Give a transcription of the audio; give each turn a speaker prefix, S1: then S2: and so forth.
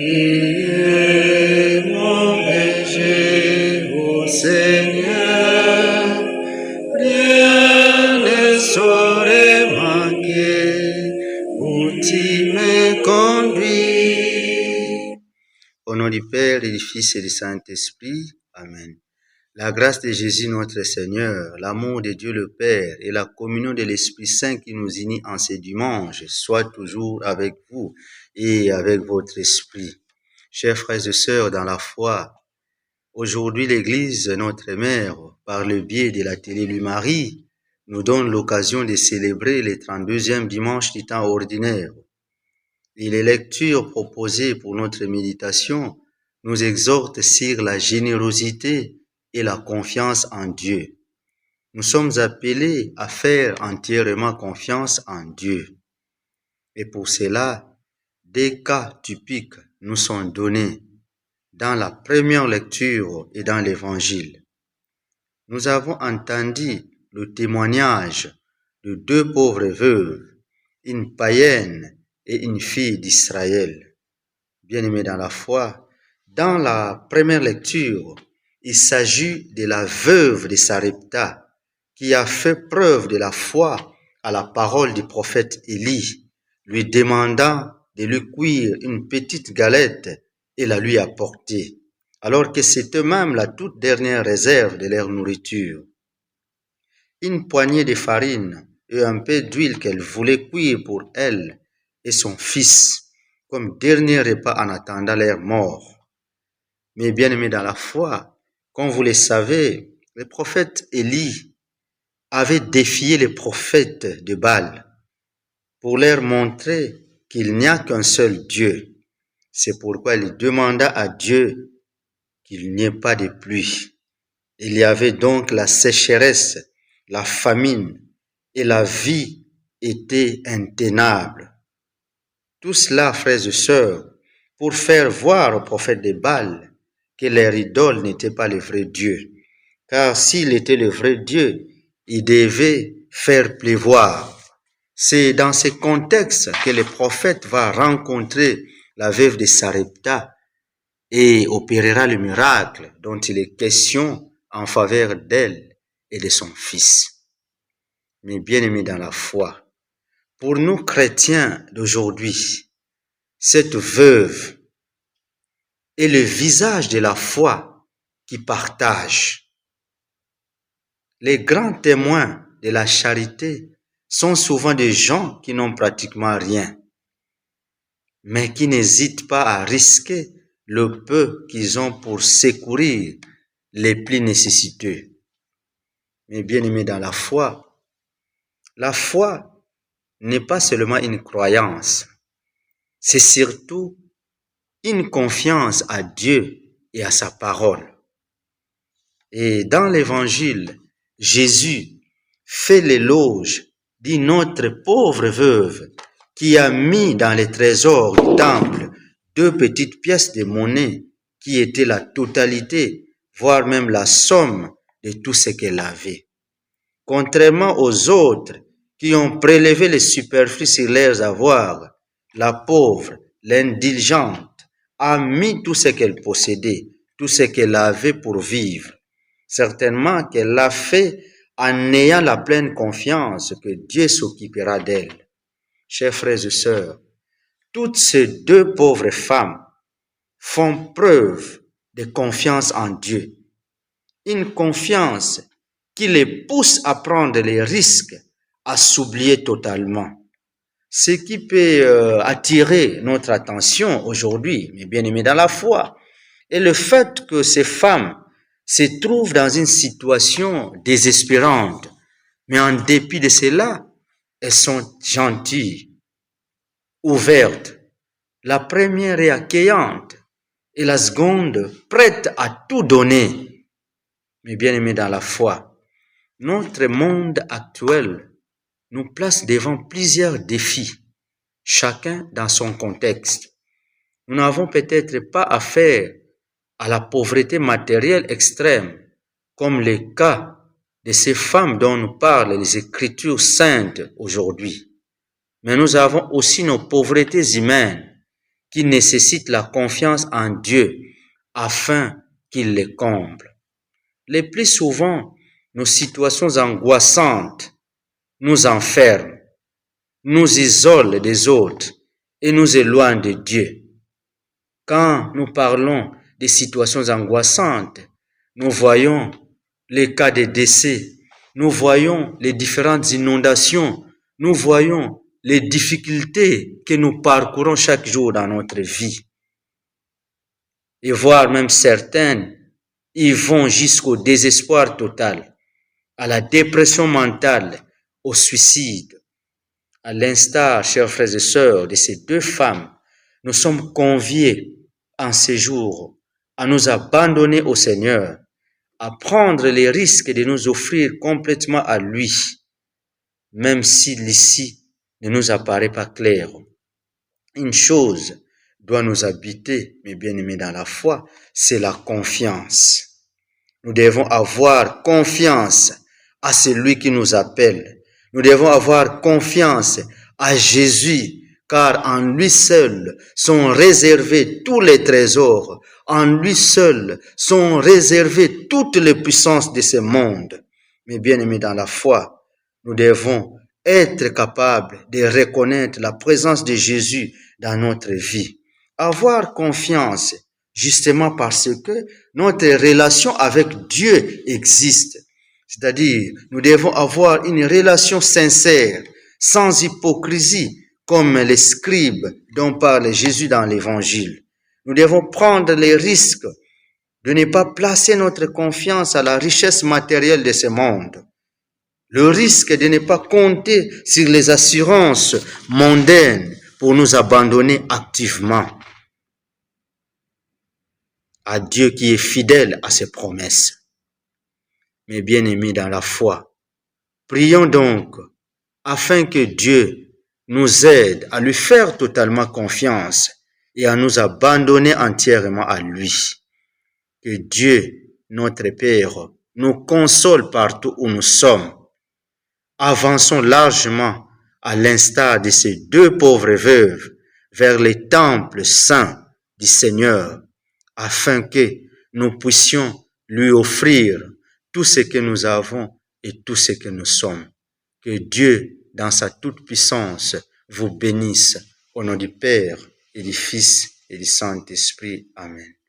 S1: est mon berger, ô Seigneur, rien ne saurait manquer où tu me conduis. Au nom du Père et du Fils et du Saint-Esprit, Amen. La grâce de Jésus notre Seigneur, l'amour de Dieu le Père et la communion de l'Esprit Saint qui nous unit en ce dimanche soit toujours avec vous et avec votre esprit. Chers frères et sœurs dans la foi, aujourd'hui l'Église, notre Mère, par le biais de la télé Marie, nous donne l'occasion de célébrer le 32e dimanche du temps ordinaire. Et les lectures proposées pour notre méditation nous exhortent sur la générosité et la confiance en Dieu. Nous sommes appelés à faire entièrement confiance en Dieu. Et pour cela, des cas typiques nous sont donnés dans la première lecture et dans l'Évangile. Nous avons entendu le témoignage de deux pauvres veuves, une païenne et une fille d'Israël. Bien-aimés dans la foi, dans la première lecture, il s'agit de la veuve de Sarepta qui a fait preuve de la foi à la parole du prophète Élie, lui demandant de lui cuire une petite galette et la lui apporter, alors que c'était même la toute dernière réserve de leur nourriture. Une poignée de farine et un peu d'huile qu'elle voulait cuire pour elle et son fils, comme dernier repas en attendant leur mort. Mais bien-aimés dans la foi, comme vous le savez, le prophète Élie avait défié les prophètes de Baal pour leur montrer qu'il n'y a qu'un seul Dieu. C'est pourquoi il demanda à Dieu qu'il n'y ait pas de pluie. Il y avait donc la sécheresse, la famine et la vie était intenable. Tout cela, frères et sœurs, pour faire voir au prophète de Baal que leur idole n'était pas le vrai Dieu. Car s'il était le vrai Dieu, il devait faire pleuvoir. C'est dans ce contexte que le prophète va rencontrer la veuve de Sarepta et opérera le miracle dont il est question en faveur d'elle et de son fils. Mais bien-aimés dans la foi, pour nous chrétiens d'aujourd'hui, cette veuve est le visage de la foi qui partage. Les grands témoins de la charité sont souvent des gens qui n'ont pratiquement rien, mais qui n'hésitent pas à risquer le peu qu'ils ont pour secourir les plus nécessiteux. Mais bien-aimés dans la foi n'est pas seulement une croyance, c'est surtout une confiance à Dieu et à sa parole. Et dans l'Évangile, Jésus fait l'éloge d'une autre pauvre veuve qui a mis dans les trésors du temple 2 petites pièces de monnaie qui étaient la totalité, voire même la somme de tout ce qu'elle avait. Contrairement aux autres qui ont prélevé les superflus sur leurs avoirs, la pauvre, l'indulgente, a mis tout ce qu'elle possédait, tout ce qu'elle avait pour vivre. Certainement qu'elle l'a fait en ayant la pleine confiance que Dieu s'occupera d'elle. Chers frères et sœurs, toutes ces 2 pauvres femmes font preuve de confiance en Dieu. Une confiance qui les pousse à prendre les risques, à s'oublier totalement. Ce qui peut attirer notre attention aujourd'hui, mes bien-aimés dans la foi, est le fait que ces femmes se trouvent dans une situation désespérante. Mais en dépit de cela, elles sont gentilles, ouvertes. La première est accueillante et la seconde prête à tout donner. Mes bien-aimés dans la foi, notre monde actuel nous place devant plusieurs défis, chacun dans son contexte. Nous n'avons peut-être pas affaire à la pauvreté matérielle extrême, comme le cas de ces femmes dont nous parlent les Écritures saintes aujourd'hui. Mais nous avons aussi nos pauvretés humaines qui nécessitent la confiance en Dieu afin qu'il les comble. Le plus souvent, nos situations angoissantes nous enferment, nous isolent des autres et nous éloignent de Dieu. Quand nous parlons des situations angoissantes, nous voyons les cas de décès, nous voyons les différentes inondations, nous voyons les difficultés que nous parcourons chaque jour dans notre vie. Et voire même certaines, ils vont jusqu'au désespoir total, à la dépression mentale, au suicide. À l'instar, chers frères et sœurs, de ces deux femmes, nous sommes conviés en ces jours à nous abandonner au Seigneur, à prendre les risques de nous offrir complètement à lui, même si l'ici ne nous apparaît pas clair. Une chose doit nous habiter, mes bien-aimés dans la foi, c'est la confiance. Nous devons avoir confiance à celui qui nous appelle. Nous devons avoir confiance à Jésus, car en lui seul sont réservés tous les trésors. En lui seul sont réservées toutes les puissances de ce monde. Mes bien-aimés dans la foi, nous devons être capables de reconnaître la présence de Jésus dans notre vie. Avoir confiance, justement parce que notre relation avec Dieu existe. C'est-à-dire, nous devons avoir une relation sincère, sans hypocrisie, comme les scribes dont parle Jésus dans l'Évangile. Nous devons prendre les risques de ne pas placer notre confiance à la richesse matérielle de ce monde. Le risque de ne pas compter sur les assurances mondaines pour nous abandonner activement à Dieu qui est fidèle à ses promesses. Mes bien-aimés dans la foi, prions donc afin que Dieu nous aide à lui faire totalement confiance et à nous abandonner entièrement à lui. Que Dieu, notre Père, nous console partout où nous sommes. Avançons largement à l'instar de ces deux pauvres veuves vers les temples saints du Seigneur, afin que nous puissions lui offrir tout ce que nous avons et tout ce que nous sommes. Que Dieu, dans sa toute-puissance, vous bénisse au nom du Père et du Fils et du Saint-Esprit. Amen.